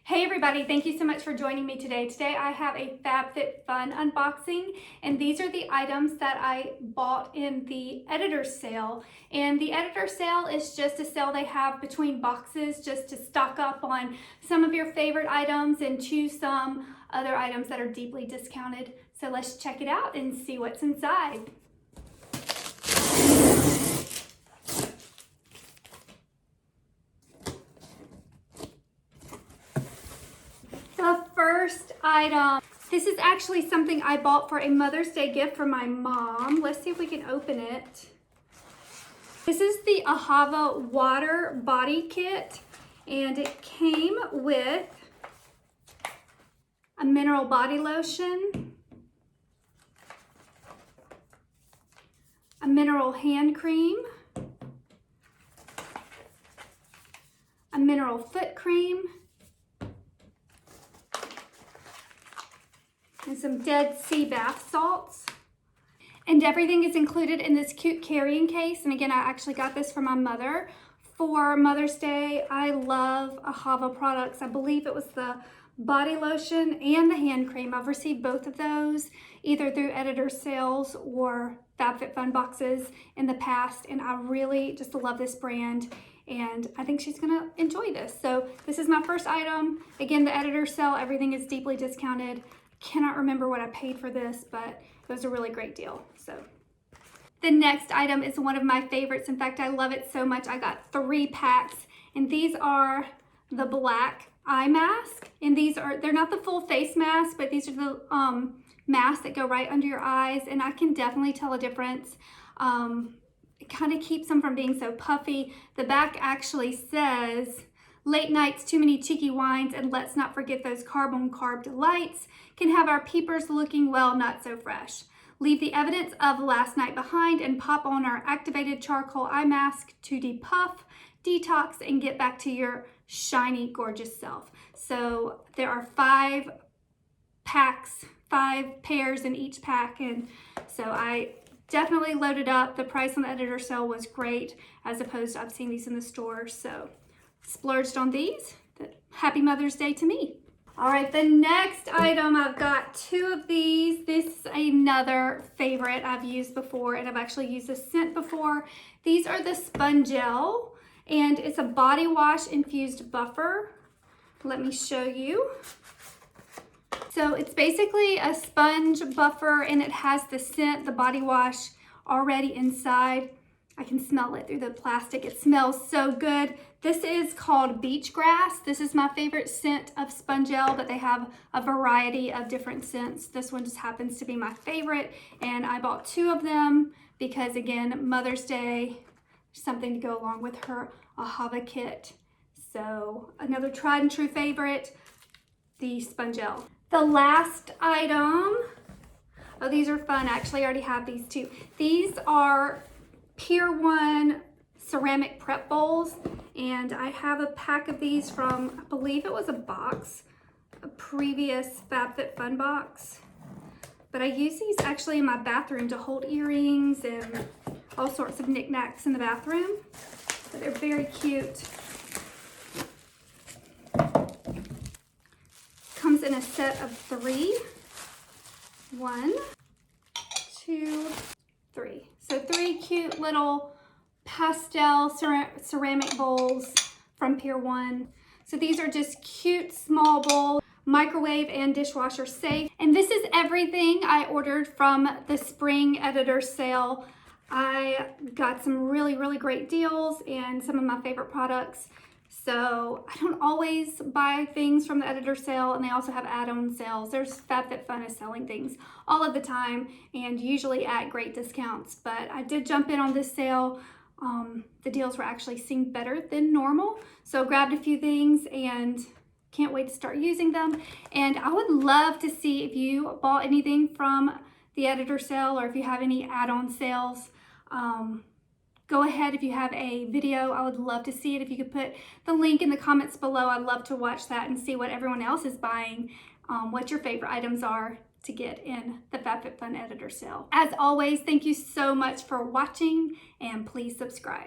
Hey everybody, thank you so much for joining me today. Today I have a FabFitFun unboxing, and these are the items that I bought in the editor sale. And the editor sale is just a sale they have between boxes just to stock up on some of your favorite items and choose some other items that are deeply discounted. So let's check it out and see what's inside. The first item, this is actually something I bought for a Mother's Day gift for my mom. Let's see if we can open it. This is the Ahava Body Kit, and it came with a mineral body lotion, a mineral hand cream, a mineral foot cream, and some Dead Sea bath salts. And everything is included in this cute carrying case. And again, I actually got this for my mother for Mother's Day. I love Ahava products. I believe it was the body lotion and the hand cream. I've received both of those either through editor sales or FabFitFun boxes in the past. And I really just love this brand. And I think she's gonna enjoy this. So this is my first item. Again, the editor sale, everything is deeply discounted. Cannot remember what I paid for this, but it was a really great deal. So the next item is one of my favorites. In fact, I love it so much. I got 3 packs, and these are the black eye mask. And they're not the full face mask, but these are the masks that go right under your eyes. And I can definitely tell a difference. It kind of keeps them from being so puffy. The back actually says, "Late nights, too many cheeky wines, and let's not forget those carb delights can have our peepers looking, well, not so fresh. Leave the evidence of last night behind and pop on our activated charcoal eye mask to depuff, detox, and get back to your shiny, gorgeous self." So there are 5 packs, 5 pairs in each pack, and so I definitely loaded up. The price on the editor sale was great, as opposed to I've seen these in the store, so splurged on these. Happy Mother's Day to me. All right, the next item, I've got 2 of these. This is another favorite I've used before, and I've actually used this scent before. These are the Spongelle, and it's a body wash infused buffer. Let me show you. So it's basically a sponge buffer, and it has the scent, the body wash already inside. I can smell it through the plastic. It smells so good. This is called Beach Grass. This is my favorite scent of Spongelle, but they have a variety of different scents. This one just happens to be my favorite, and I bought 2 of them because, again, Mother's Day, something to go along with her Ahava kit. So another tried and true favorite, the Spongelle. The last item, oh, these are fun. Actually, I already have these too. These are Pier 1 ceramic prep bowls, and I have a pack of these from, I believe it was a previous FabFitFun box, but I use these actually in my bathroom to hold earrings and all sorts of knickknacks in the bathroom, but they're very cute. Comes in a set of 3. 1, 2, 3. So 3 cute little pastel ceramic bowls from Pier 1. So these are just cute small bowls, microwave and dishwasher safe. And this is everything I ordered from the spring editor sale. I got some really, really great deals and some of my favorite products. So I don't always buy things from the editor sale, and they also have add-on sales. There's FabFitFun is selling things all of the time and usually at great discounts, but I did jump in on this sale. The deals were actually seemed better than normal, so grabbed a few things and can't wait to start using them. And I would love to see if you bought anything from the editor sale or if you have any add-on sales. Go ahead if you have a video. I would love to see it. If you could put the link in the comments below, I'd love to watch that and see what everyone else is buying, what your favorite items are to get in the FabFitFun editor sale. As always, thank you so much for watching, and please subscribe.